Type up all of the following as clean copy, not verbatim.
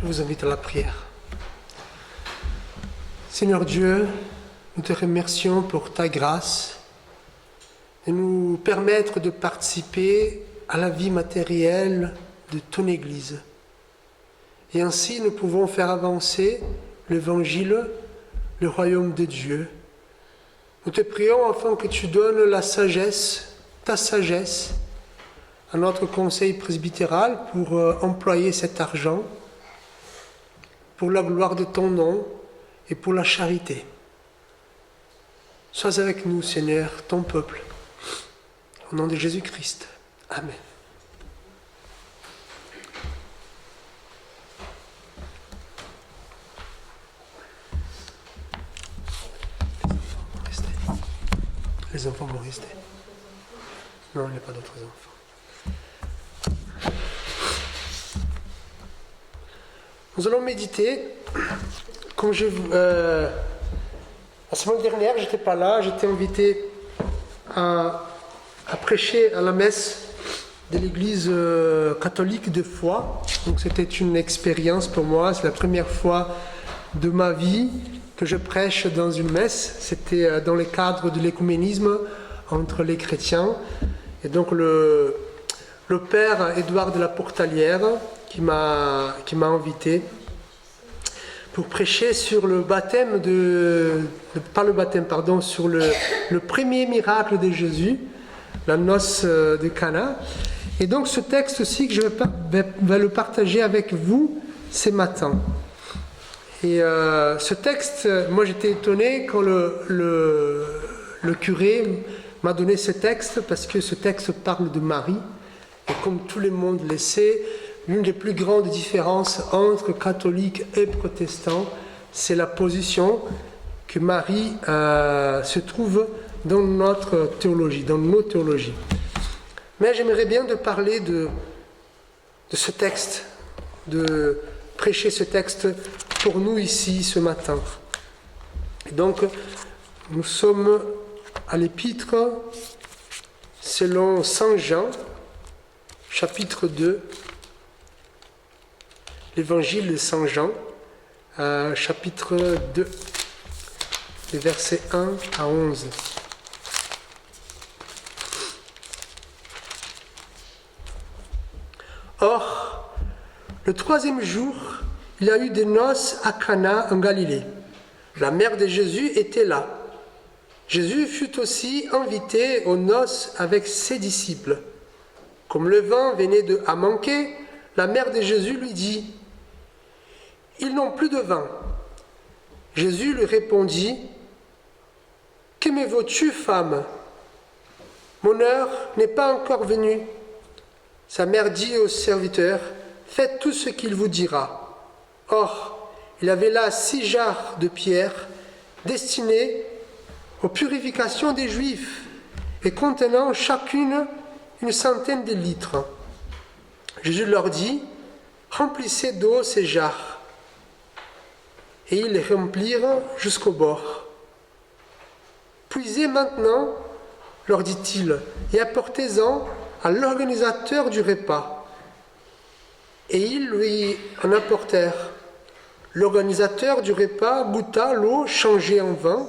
Je vous invite à la prière. Seigneur Dieu, nous te remercions pour ta grâce de nous permettre de participer à la vie matérielle de ton Église. Et ainsi, nous pouvons faire avancer l'Évangile, le royaume de Dieu. Nous te prions afin que tu donnes la sagesse, ta sagesse, à notre conseil presbytéral pour employer cet argent pour la gloire de ton nom et pour la charité. Sois avec nous, Seigneur, ton peuple. Au nom de Jésus-Christ. Amen. Les enfants vont rester. Non, il n'y a pas d'autres enfants. Nous allons méditer. Comme la semaine dernière, je n'étais pas là, j'étais invité à prêcher à la messe de l'église catholique de foi. Donc c'était une expérience pour moi, c'est la première fois de ma vie que je prêche dans une messe. C'était dans le cadre de l'écuménisme entre les chrétiens. Et donc le père Édouard de la Portalière qui m'a invité pour prêcher sur le baptême sur le premier miracle de Jésus, la noce de Cana. Et donc ce texte aussi que je vais le partager avec vous ce matin. Et ce texte, moi j'étais étonné quand le curé m'a donné ce texte, parce que ce texte parle de Marie. Et comme tout le monde le sait, l'une des plus grandes différences entre catholiques et protestants, c'est la position que Marie se trouve dans notre théologie, dans nos théologies. Mais j'aimerais bien de parler de ce texte, de prêcher ce texte pour nous ici ce matin. Et donc, nous sommes à l'épître selon Saint Jean, chapitre 2, l'évangile de Saint Jean, chapitre 2, les versets 1 à 11. Or, le troisième jour, il y a eu des noces à Cana en Galilée. La mère de Jésus était là. Jésus fut aussi invité aux noces avec ses disciples. Comme le vin venait à manquer, la mère de Jésus lui dit « Ils n'ont plus de vin. » Jésus lui répondit « Que me veux-tu, femme? Mon heure n'est pas encore venue. » Sa mère dit au serviteur « Faites tout ce qu'il vous dira. » Or, il avait là 6 jarres de pierre destinées aux purifications des Juifs et contenant chacune une centaine de litres. Jésus leur dit « Remplissez d'eau ces jarres. » Et ils les remplirent jusqu'au bord. « Puisez maintenant, leur dit-il, et apportez-en à l'organisateur du repas. » Et ils lui en apportèrent. L'organisateur du repas goûta l'eau changée en vin,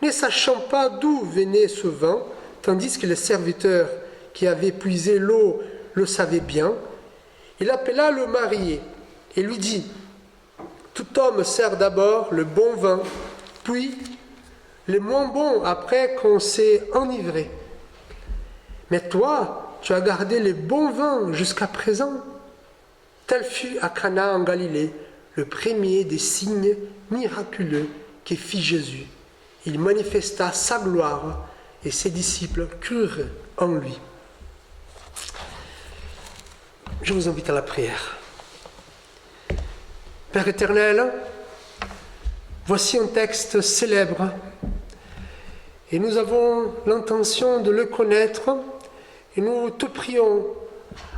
ne sachant pas d'où venait ce vin, tandis que le serviteur qui avait puisé l'eau le savait bien. Il appela le marié et lui dit « Tout homme sert d'abord le bon vin, puis le moins bon après qu'on s'est enivré. Mais toi, tu as gardé le bon vin jusqu'à présent. » Tel fut à Cana en Galilée le premier des signes miraculeux que fit Jésus. Il manifesta sa gloire et ses disciples crurent en lui. Je vous invite à la prière. Père éternel, voici un texte célèbre et nous avons l'intention de le connaître et nous te prions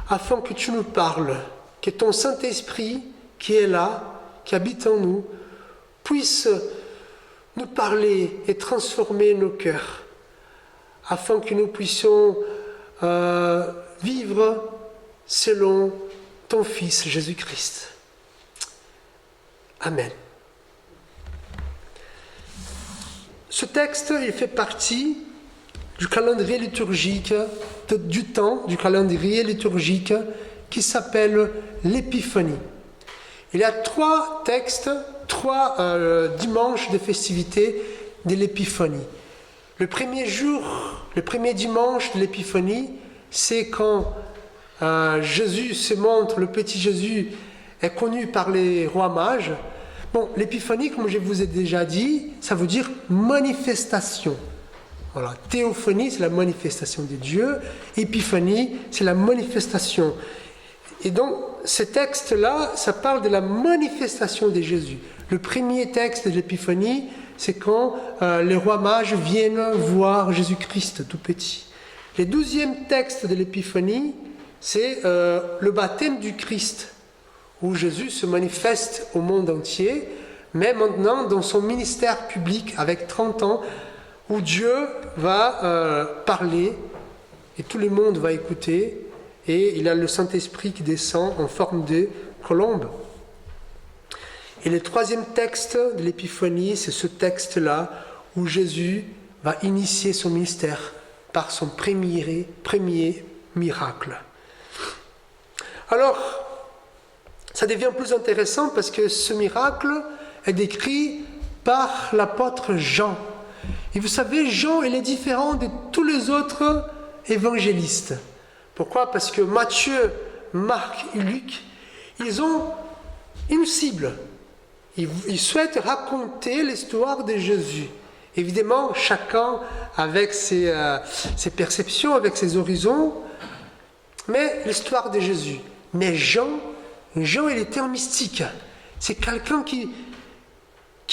afin que tu nous parles, que ton Saint-Esprit qui est là, qui habite en nous, puisse nous parler et transformer nos cœurs afin que nous puissions vivre selon ton Fils Jésus-Christ. Amen. Ce texte, il fait partie du calendrier liturgique, du temps du calendrier liturgique qui s'appelle l'Épiphanie. Il y a 3 textes, 3 dimanches de festivité de l'Épiphanie. Le premier dimanche de l'Épiphanie, c'est quand Jésus se montre, le petit Jésus est connu par les rois mages. Bon, l'épiphanie, comme je vous ai déjà dit, ça veut dire manifestation. Voilà, théophanie, c'est la manifestation de Dieu. Épiphanie, c'est la manifestation. Et donc, ce texte-là, ça parle de la manifestation de Jésus. Le premier texte de l'épiphanie, c'est quand les rois mages viennent voir Jésus-Christ tout petit. Le 12e texte de l'épiphanie, c'est le baptême du Christ, où Jésus se manifeste au monde entier, mais maintenant dans son ministère public avec 30 ans, où Dieu va parler et tout le monde va écouter, et il a le Saint-Esprit qui descend en forme de colombe. Et le 3e texte de l'Épiphanie, c'est ce texte-là où Jésus va initier son ministère par son premier miracle. Alors, ça devient plus intéressant parce que ce miracle est décrit par l'apôtre Jean. Et vous savez, Jean, il est différent de tous les autres évangélistes. Pourquoi ? Parce que Matthieu, Marc et Luc, ils ont une cible. Ils souhaitent raconter l'histoire de Jésus. Évidemment, chacun avec ses perceptions, avec ses horizons, mais l'histoire de Jésus. Mais Jean, il était un mystique. C'est quelqu'un qui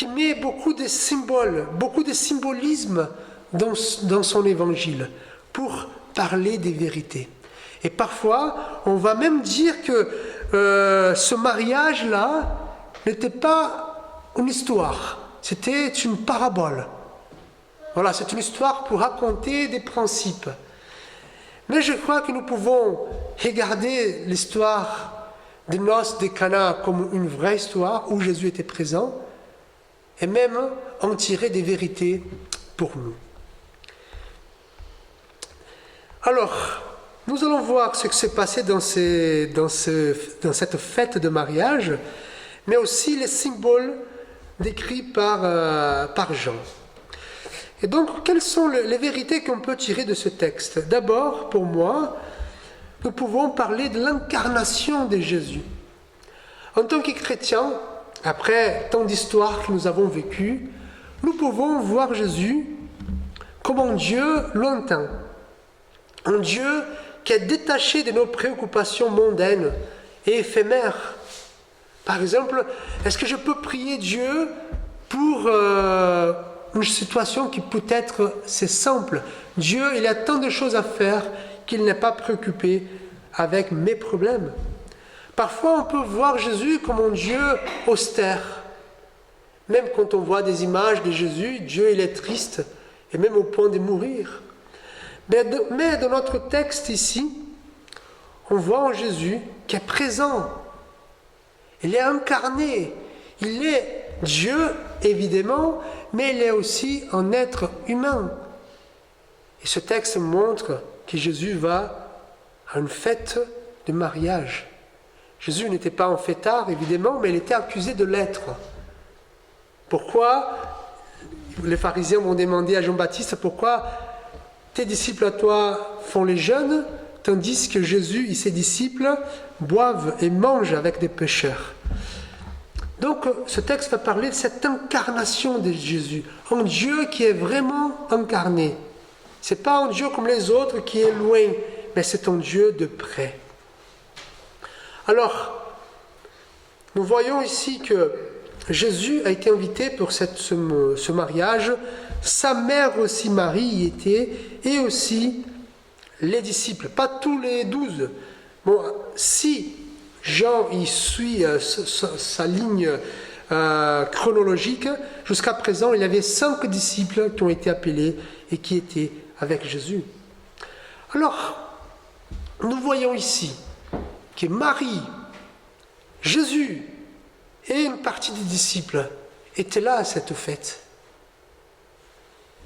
met beaucoup de symboles, beaucoup de symbolisme dans son évangile pour parler des vérités. Et parfois, on va même dire que ce mariage-là n'était pas une histoire, c'était une parabole. Voilà, c'est une histoire pour raconter des principes. Mais je crois que nous pouvons regarder l'histoire des noces de Cana comme une vraie histoire où Jésus était présent et même en tirer des vérités pour nous. Alors, nous allons voir ce qui s'est passé dans cette fête de mariage, mais aussi les symboles décrits par Jean. Et donc, quelles sont les vérités qu'on peut tirer de ce texte ? D'abord, pour moi, nous pouvons parler de l'incarnation de Jésus. En tant que chrétiens, après tant d'histoires que nous avons vécues, nous pouvons voir Jésus comme un Dieu lointain, un Dieu qui est détaché de nos préoccupations mondaines et éphémères. Par exemple, est-ce que je peux prier Dieu pour une situation qui peut-être c'est simple. Dieu, il a tant de choses à faire qu'il n'est pas préoccupé avec mes problèmes. Parfois, on peut voir Jésus comme un Dieu austère. Même quand on voit des images de Jésus, Dieu, il est triste et même au point de mourir. Mais dans notre texte ici, on voit en Jésus qui est présent. Il est incarné. Il est Dieu, évidemment, mais il est aussi un être humain. Et ce texte montre que Jésus va à une fête de mariage. Jésus n'était pas un fêtard, évidemment, mais il était accusé de l'être. Pourquoi les pharisiens vont demander à Jean-Baptiste, pourquoi tes disciples à toi font les jeûnes, tandis que Jésus et ses disciples boivent et mangent avec des pécheurs. Donc ce texte va parler de cette incarnation de Jésus, un Dieu qui est vraiment incarné. Ce n'est pas un Dieu comme les autres qui est loin, mais c'est un Dieu de près. Alors, nous voyons ici que Jésus a été invité pour ce mariage. Sa mère aussi, Marie, y était, et aussi les disciples, pas tous les 12. Bon, si Jean y suit sa ligne chronologique, jusqu'à présent, il y avait 5 disciples qui ont été appelés et qui étaient avec Jésus. Alors, nous voyons ici que Marie, Jésus Et une partie des disciples étaient là à cette fête.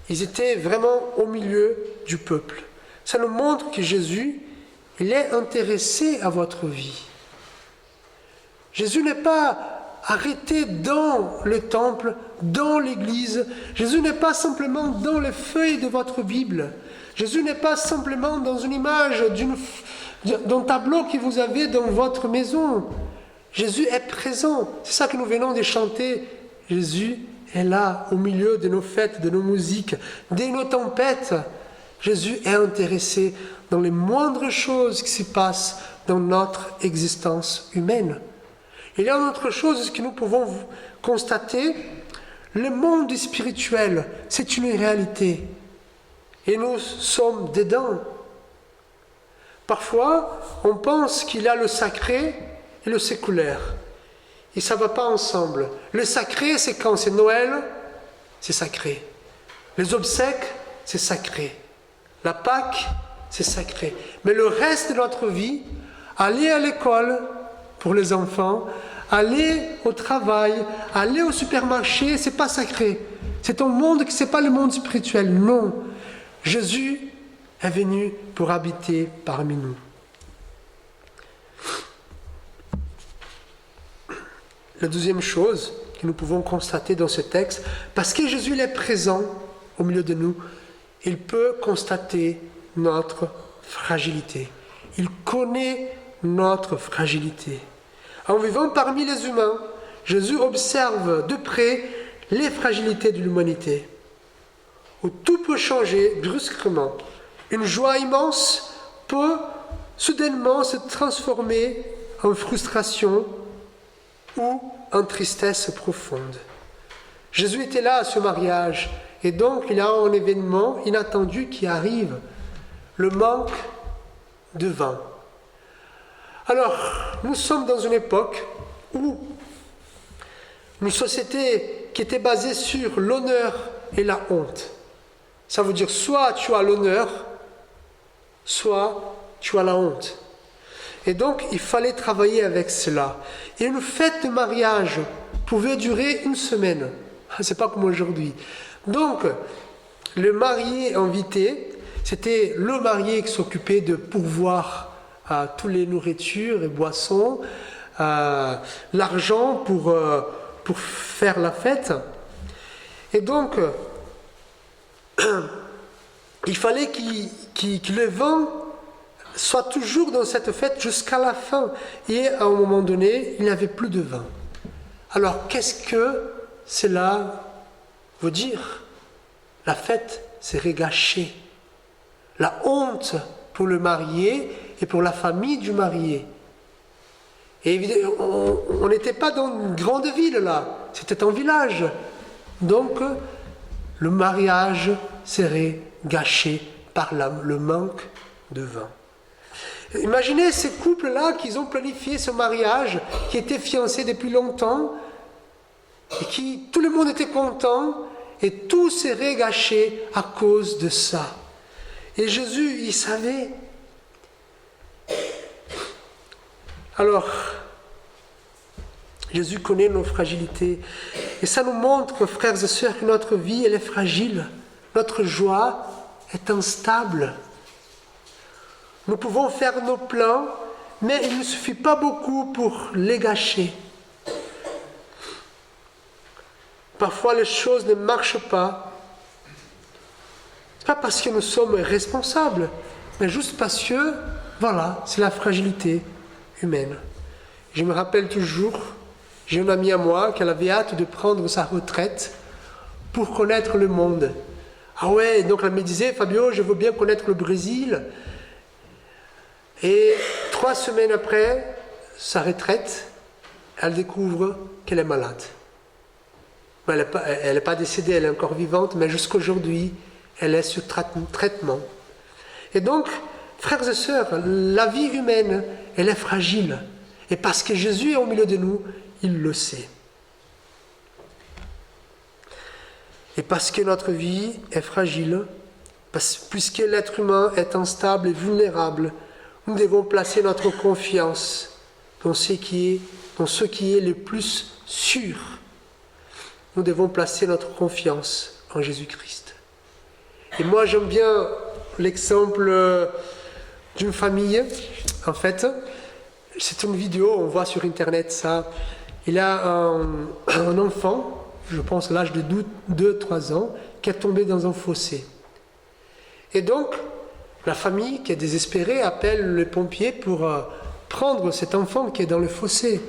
Ils étaient vraiment au milieu du peuple. Ça nous montre que Jésus, il est intéressé à votre vie. Jésus n'est pas arrêté dans le temple, dans l'église. Jésus n'est pas simplement dans les feuilles de votre Bible. Jésus n'est pas simplement dans une image d'un tableau que vous avez dans votre maison. Jésus est présent. C'est ça que nous venons de chanter. Jésus est là, au milieu de nos fêtes, de nos musiques, de nos tempêtes. Jésus est intéressé dans les moindres choses qui se passent dans notre existence humaine. Il y a une autre chose que nous pouvons constater. Le monde spirituel, c'est une réalité. Et nous sommes dedans. Parfois, on pense qu'il y a le sacré et le séculaire. Et ça ne va pas ensemble. Le sacré, c'est quand c'est Noël, c'est sacré. Les obsèques, c'est sacré. La Pâque, c'est sacré. Mais le reste de notre vie, aller à l'école pour les enfants, aller au travail, aller au supermarché, c'est pas sacré. C'est un monde qui n'est pas le monde spirituel. Non. Jésus est venu pour habiter parmi nous. La deuxième chose que nous pouvons constater dans ce texte, parce que Jésus est présent au milieu de nous, il peut constater notre fragilité. Il connaît notre fragilité. En vivant parmi les humains, Jésus observe de près les fragilités de l'humanité, où tout peut changer brusquement. Une joie immense peut soudainement se transformer en frustration ou en tristesse profonde. Jésus était là à ce mariage, et donc il y a un événement inattendu qui arrive, le manque de vin. Alors, nous sommes dans une époque où une société qui était basée sur l'honneur et la honte. Ça veut dire soit tu as l'honneur, soit tu as la honte. Et donc, il fallait travailler avec cela. Et une fête de mariage pouvait durer une semaine. C'est pas comme aujourd'hui. Donc, le marié invité, c'était le marié qui s'occupait de pourvoir toutes les nourritures et boissons, l'argent pour faire la fête. Et donc, il fallait que le vin soit toujours dans cette fête jusqu'à la fin. Et à un moment donné, il n'y avait plus de vin. Alors, qu'est-ce que cela veut dire? La fête serait gâchée. La honte pour le marié et pour la famille du marié. Et on n'était pas dans une grande ville là, c'était un village. Donc, le mariage serait gâché par le manque de vin. Imaginez ces couples-là qui ont planifié ce mariage, qui étaient fiancés depuis longtemps, et qui tout le monde était content, et tout serait gâché à cause de ça. Et Jésus, il savait. Alors, Jésus connaît nos fragilités. Et ça nous montre, frères et sœurs, que notre vie, elle est fragile. Notre joie est instable. Nous pouvons faire nos plans, mais il ne suffit pas beaucoup pour les gâcher. Parfois, les choses ne marchent pas. Ce n'est pas parce que nous sommes responsables, mais juste parce que, voilà, c'est la fragilité humaine. Je me rappelle toujours, j'ai une amie à moi qui avait hâte de prendre sa retraite pour connaître le monde. Ah ouais, donc elle me disait, Fabio, je veux bien connaître le Brésil. Et 3 semaines après sa retraite, elle découvre qu'elle est malade. Elle n'est pas décédée, elle est encore vivante, mais jusqu'aujourd'hui, elle est sur traitement. Et donc, frères et sœurs, la vie humaine, elle est fragile. Et parce que Jésus est au milieu de nous, il le sait. Et parce que notre vie est fragile, puisque l'être humain est instable et vulnérable, nous devons placer notre confiance dans ce qui est le plus sûr. Nous devons placer notre confiance en Jésus-Christ. Et moi, j'aime bien l'exemple d'une famille. En fait, c'est une vidéo, on voit sur Internet ça. Il y a un enfant, je pense à l'âge de 2-3 ans, qui est tombé dans un fossé. Et donc, la famille qui est désespérée appelle les pompiers pour prendre cet enfant qui est dans le fossé.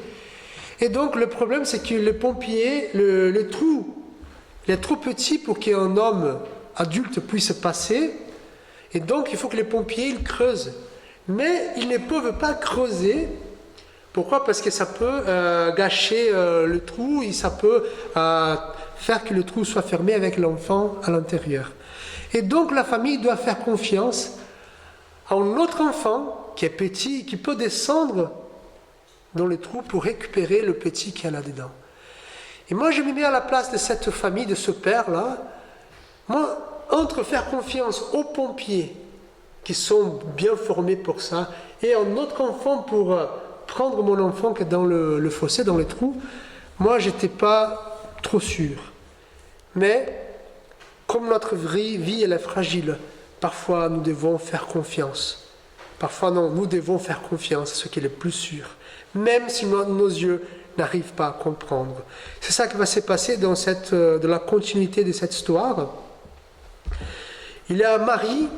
Et donc, le problème, c'est que les pompiers, le trou, il est trop petit pour qu'un homme adulte puisse passer. Et donc, il faut que les pompiers ils creusent. Mais ils ne peuvent pas creuser. Pourquoi ? Parce que ça peut gâcher le trou et ça peut faire que le trou soit fermé avec l'enfant à l'intérieur. Et donc, la famille doit faire confiance à un autre enfant qui est petit, qui peut descendre dans le trou pour récupérer le petit qui est là-dedans. Et moi, je me mets à la place de cette famille, de ce père-là. Moi, entre faire confiance aux pompiers, qui sont bien formés pour ça, et un autre enfant pour prendre mon enfant qui est dans le fossé, dans le trou, moi, je n'étais pas trop sûr. Mais, comme notre vie, elle est fragile, parfois nous devons faire confiance. Parfois non, nous devons faire confiance à ce qui est le plus sûr, même si nos yeux n'arrivent pas à comprendre. C'est ça qui va se passer dans de la continuité de cette histoire. Il y a Marie,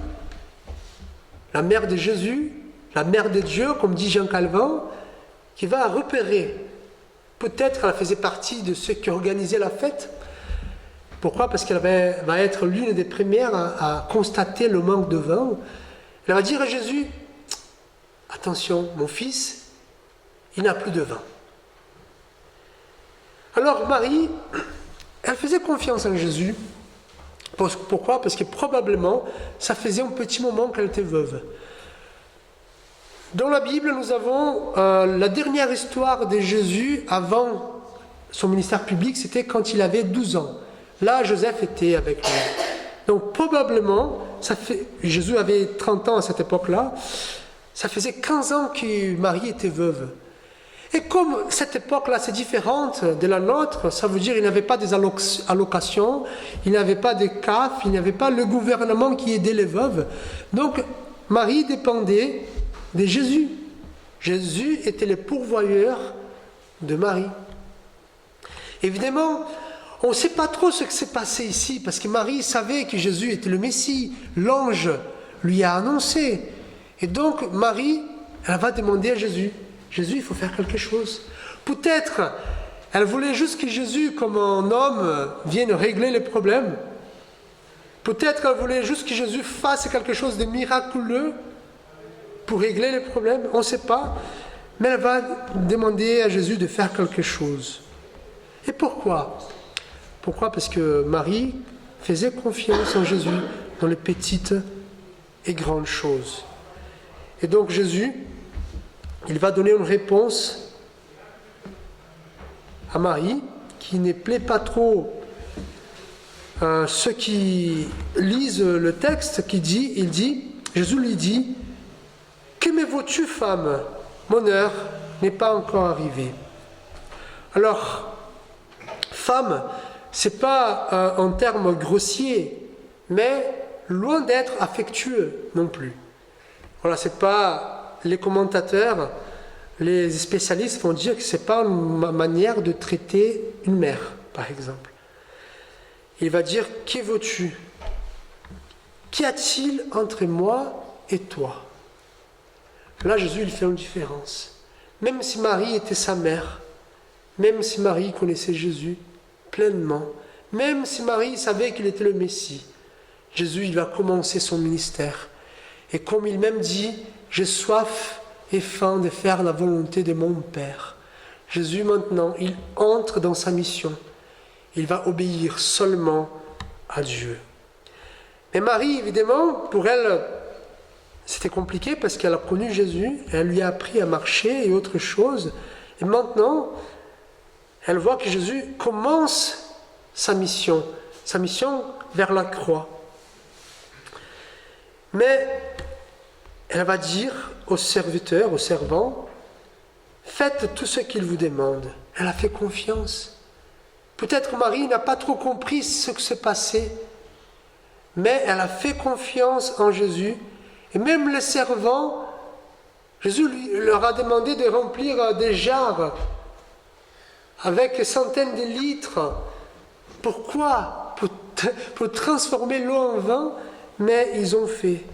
la mère de Jésus, la mère de Dieu, comme dit Jean Calvin, qui va repérer. Peut-être qu'elle faisait partie de ceux qui organisaient la fête. Pourquoi ? Parce qu'elle va être l'une des premières à constater le manque de vin. Elle va dire à Jésus, attention, mon fils, il n'a plus de vin. Alors Marie, elle faisait confiance en Jésus. Pourquoi ? Parce que probablement, ça faisait un petit moment qu'elle était veuve. Dans la Bible, nous avons la dernière histoire de Jésus avant son ministère public, c'était quand il avait 12 ans. Là, Joseph était avec lui. Donc probablement, Jésus avait 30 ans à cette époque-là, ça faisait 15 ans que Marie était veuve. Et comme cette époque-là, c'est différente de la nôtre, ça veut dire qu'il n'y avait pas des allocations, il n'y avait pas de CAF, il n'y avait pas le gouvernement qui aidait les veuves. Donc, Marie dépendait de Jésus. Jésus était le pourvoyeur de Marie. Évidemment, on ne sait pas trop ce qui s'est passé ici, parce que Marie savait que Jésus était le Messie. L'ange lui a annoncé. Et donc, Marie, elle va demander à Jésus, Jésus, il faut faire quelque chose. Peut-être, elle voulait juste que Jésus, comme un homme, vienne régler les problèmes. Peut-être qu'elle voulait juste que Jésus fasse quelque chose de miraculeux pour régler les problèmes. On ne sait pas. Mais elle va demander à Jésus de faire quelque chose. Et pourquoi ? Pourquoi ? Parce que Marie faisait confiance en Jésus dans les petites et grandes choses. Et donc Jésus, il va donner une réponse à Marie qui ne plaît pas trop à ceux qui lisent le texte, Jésus lui dit, « Que me vaut-tu, femme ? Mon heure n'est pas encore arrivée. » Alors, femme, ce n'est pas un terme grossier, mais loin d'être affectueux non plus. Voilà, c'est pas... Les commentateurs, les spécialistes vont dire que ce n'est pas une manière de traiter une mère, par exemple. Il va dire, « Que veux-tu ? Qu'y a-t-il entre moi et toi ?» Là, Jésus, il fait une différence. Même si Marie était sa mère, même si Marie connaissait Jésus pleinement, même si Marie savait qu'il était le Messie, Jésus, il va commencer son ministère. Et comme il même dit, « J'ai soif et faim de faire la volonté de mon Père. » Jésus, maintenant, il entre dans sa mission. Il va obéir seulement à Dieu. Mais Marie, évidemment, pour elle, c'était compliqué parce qu'elle a connu Jésus, elle lui a appris à marcher et autre chose. Et maintenant, elle voit que Jésus commence sa mission vers la croix. Mais elle va dire aux serviteurs, aux servants, Faites tout ce qu'il vous demande. Elle a fait confiance. Peut-être Marie n'a pas trop compris ce qui s'est passé, mais elle a fait confiance en Jésus. Et même les servants, Jésus leur a demandé de remplir des jarres avec centaines de litres. Pourquoi? Pour transformer l'eau en vin, mais ils ont fait.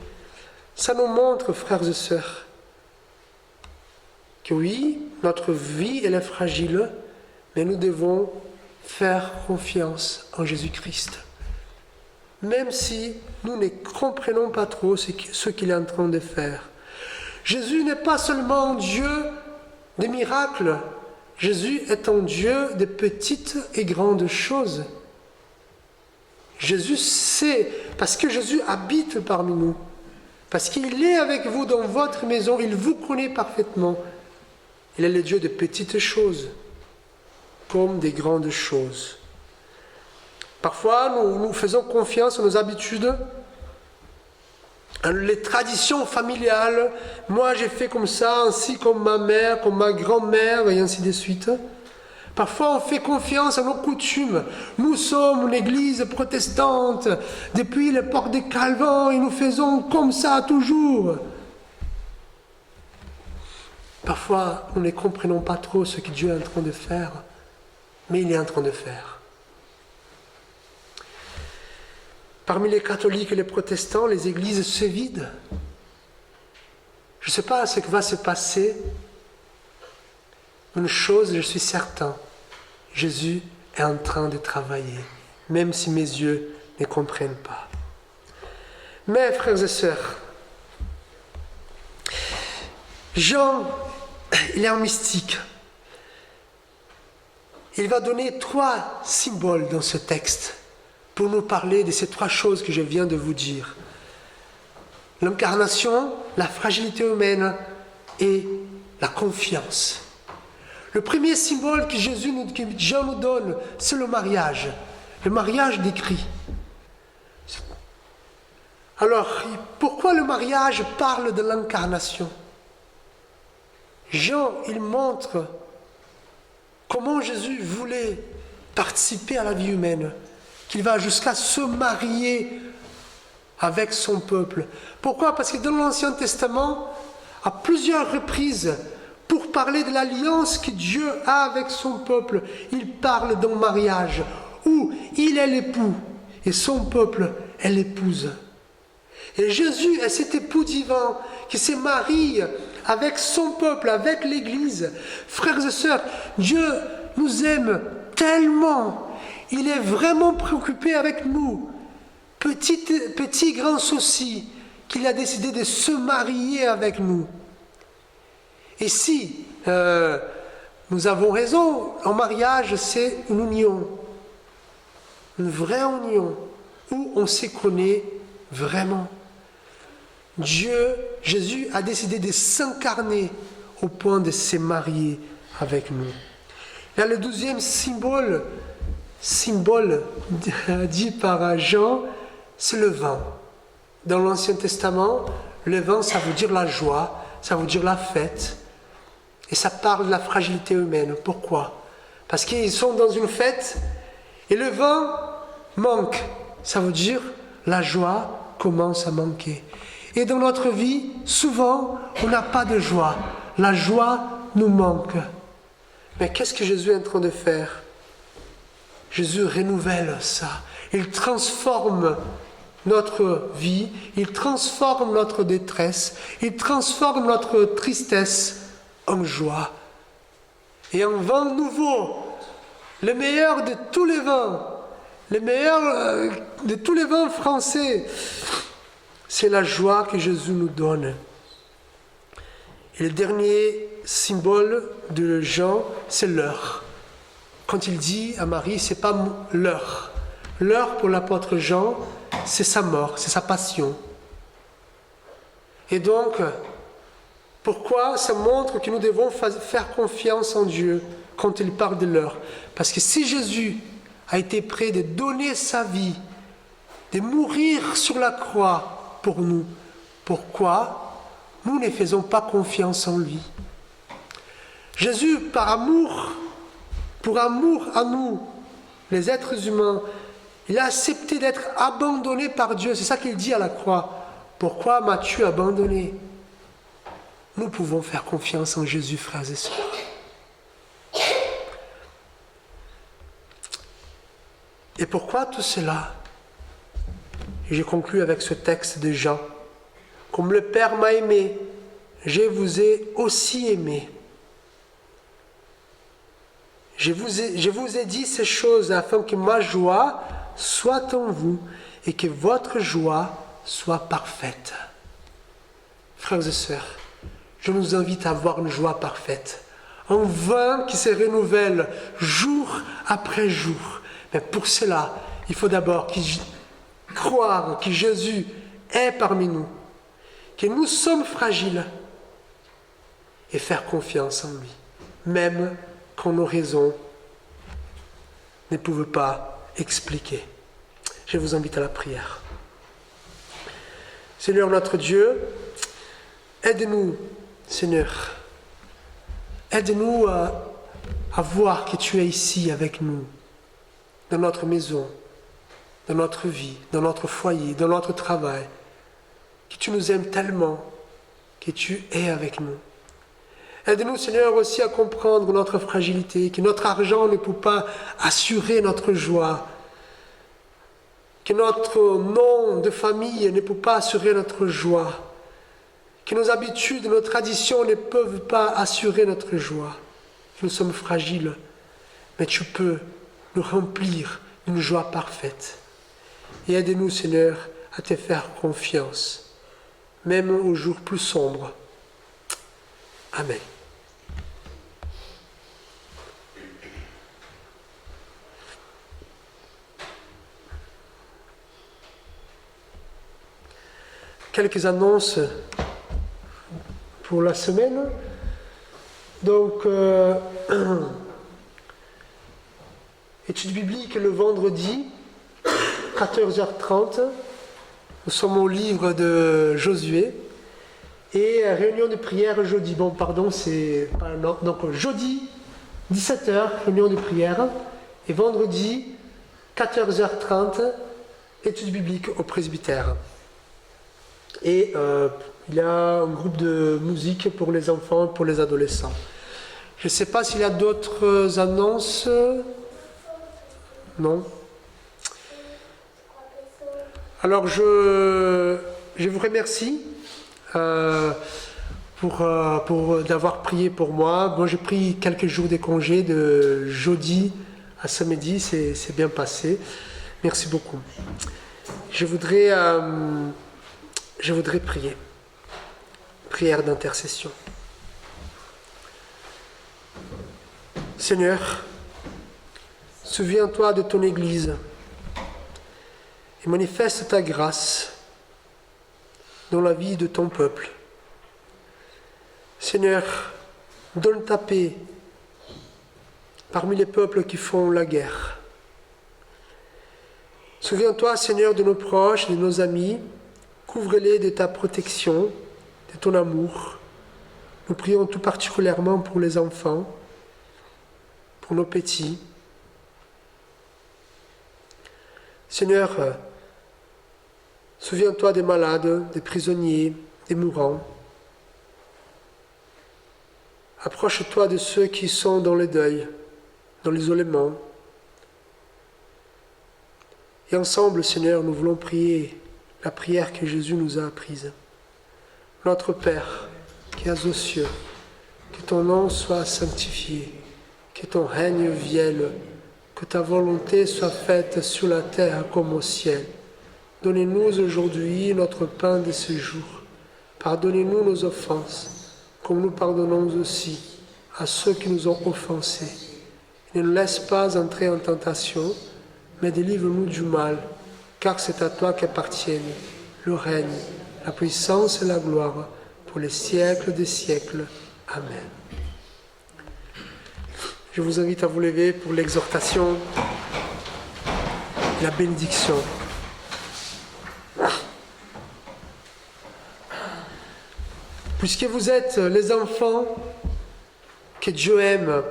Ça nous montre, frères et sœurs, que oui, notre vie elle est fragile, mais nous devons faire confiance en Jésus-Christ. Même si nous ne comprenons pas trop ce qu'il est en train de faire. Jésus n'est pas seulement Dieu des miracles, Jésus est un Dieu de petites et grandes choses. Jésus sait, parce que Jésus habite parmi nous, parce qu'il est avec vous dans votre maison, il vous connaît parfaitement. Il est le Dieu de petites choses, comme des grandes choses. Parfois, nous faisons confiance à nos habitudes, à les traditions familiales. Moi, j'ai fait comme ça, ainsi comme ma mère, comme ma grand-mère, et ainsi de suite. Parfois, on fait confiance à nos coutumes. Nous sommes une église protestante depuis l'époque de Calvin et nous faisons comme ça toujours. Parfois, nous ne comprenons pas trop ce que Dieu est en train de faire, mais il est en train de faire. Parmi les catholiques et les protestants, les églises se vident. Je ne sais pas ce qui va se passer. Une chose, je suis certain, Jésus est en train de travailler, même si mes yeux ne comprennent pas. Mais, frères et sœurs, Jean, il est un mystique. Il va donner 3 symboles dans ce texte pour nous parler de ces 3 choses que je viens de vous dire. L'incarnation, la fragilité humaine et la confiance. Le premier symbole que Jean nous donne, c'est le mariage décrit. Alors, pourquoi le mariage parle de l'incarnation? Jean, il montre comment Jésus voulait participer à la vie humaine, qu'il va jusqu'à se marier avec son peuple. Pourquoi? Parce que dans l'Ancien Testament, à plusieurs reprises, pour parler de l'alliance que Dieu a avec son peuple, il parle d'un mariage où il est l'époux et son peuple est l'épouse. Et Jésus est cet époux divin qui se marie avec son peuple, avec l'Église. Frères et sœurs, Dieu nous aime tellement. Il est vraiment préoccupé avec nous. Petit grand souci qu'il a décidé de se marier avec nous. Et si nous avons raison, un mariage c'est une union. Une vraie union où on se connaît vraiment. Jésus a décidé de s'incarner au point de se marier avec nous. Là, le 12e symbole dit par Jean, c'est le vin. Dans l'Ancien Testament, le vin, ça veut dire la joie, ça veut dire la fête. Et ça parle de la fragilité humaine. Pourquoi? Parce qu'ils sont dans une fête et le vin manque. Ça veut dire la joie commence à manquer. Et dans notre vie, souvent, on n'a pas de joie. La joie nous manque. Mais qu'est-ce que Jésus est en train de faire? Jésus renouvelle ça. Il transforme notre vie, il transforme notre détresse, il transforme notre tristesse en joie. Et un vin nouveau, le meilleur de tous les vins, le meilleur de tous les vins français, c'est la joie que Jésus nous donne. Et le dernier symbole de Jean, c'est l'heure. Quand il dit à Marie, c'est pas l'heure. L'heure pour l'apôtre Jean, c'est sa mort, c'est sa passion. Et donc, pourquoi ça montre que nous devons faire confiance en Dieu quand il parle de l'heure? Parce que si Jésus a été prêt de donner sa vie, de mourir sur la croix pour nous, pourquoi nous ne faisons pas confiance en lui? Jésus, par amour, pour amour à nous, les êtres humains, il a accepté d'être abandonné par Dieu. C'est ça qu'il dit à la croix. Pourquoi m'as-tu abandonné? Nous pouvons faire confiance en Jésus, frères et sœurs. Et pourquoi tout cela? Et je conclus avec ce texte de Jean. Comme le Père m'a aimé, je vous ai aussi aimé. Je vous ai dit ces choses afin que ma joie soit en vous et que votre joie soit parfaite. Frères et sœurs, je nous invite à avoir une joie parfaite, un vin qui se renouvelle jour après jour. Mais pour cela, il faut d'abord croire que Jésus est parmi nous, que nous sommes fragiles et faire confiance en lui, même quand nos raisons ne peuvent pas expliquer. Je vous invite à la prière. Seigneur notre Dieu, aide-nous, Seigneur. Aide-nous à voir que tu es ici avec nous, dans notre maison, dans notre vie, dans notre foyer, dans notre travail, que tu nous aimes tellement, que tu es avec nous. Aide-nous, Seigneur, aussi à comprendre notre fragilité, que notre argent ne peut pas assurer notre joie, que notre nom de famille ne peut pas assurer notre joie, que nos habitudes, nos traditions ne peuvent pas assurer notre joie. Nous sommes fragiles, mais tu peux nous remplir d'une joie parfaite. Et aide-nous, Seigneur, à te faire confiance, même aux jours plus sombres. Amen. Quelques annonces pour la semaine. Donc, étude biblique le vendredi, 14h30. Nous sommes au livre de Josué. Et réunion de prière jeudi. Bon, pardon, c'est pas non. Donc, jeudi, 17h, réunion de prière. Et vendredi, 14h30, étude biblique au presbytère. Et il y a un groupe de musique pour les enfants, pour les adolescents. Je ne sais pas s'il y a d'autres annonces. Non. Alors je vous remercie pour d'avoir prié pour moi. Moi j'ai pris quelques jours de congé de jeudi à samedi, c'est bien passé. Merci beaucoup. Je voudrais prier. Prière d'intercession. Seigneur, souviens-toi de ton Église et manifeste ta grâce dans la vie de ton peuple. Seigneur, donne ta paix parmi les peuples qui font la guerre. Souviens-toi, Seigneur, de nos proches, de nos amis. Couvre-les de ta protection, de ton amour. Nous prions tout particulièrement pour les enfants, pour nos petits. Seigneur, souviens-toi des malades, des prisonniers, des mourants. Approche-toi de ceux qui sont dans le deuil, dans l'isolement. Et ensemble, Seigneur, nous voulons prier la prière que Jésus nous a apprise. Notre Père, qui es aux cieux, que ton nom soit sanctifié, que ton règne vienne, que ta volonté soit faite sur la terre comme au ciel. Donnez-nous aujourd'hui notre pain de ce jour. Pardonnez-nous nos offenses, comme nous pardonnons aussi à ceux qui nous ont offensés. Ne nous laisse pas entrer en tentation, mais délivre-nous du mal, car c'est à toi qu'appartiennent le règne, la puissance et la gloire pour les siècles des siècles. Amen. Je vous invite à vous lever pour l'exhortation et la bénédiction. Puisque vous êtes les enfants que Dieu aime,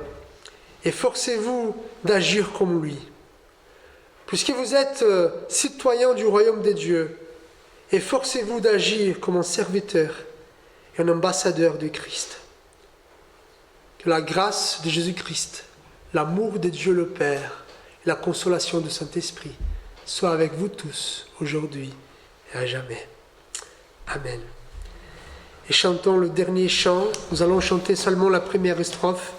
efforcez-vous d'agir comme lui. Puisque vous êtes citoyens du royaume de Dieu, efforcez-vous d'agir comme un serviteur et un ambassadeur de Christ. Que la grâce de Jésus-Christ, l'amour de Dieu le Père et la consolation du Saint-Esprit soient avec vous tous aujourd'hui et à jamais. Amen. Et chantons le dernier chant. Nous allons chanter seulement la première strophe.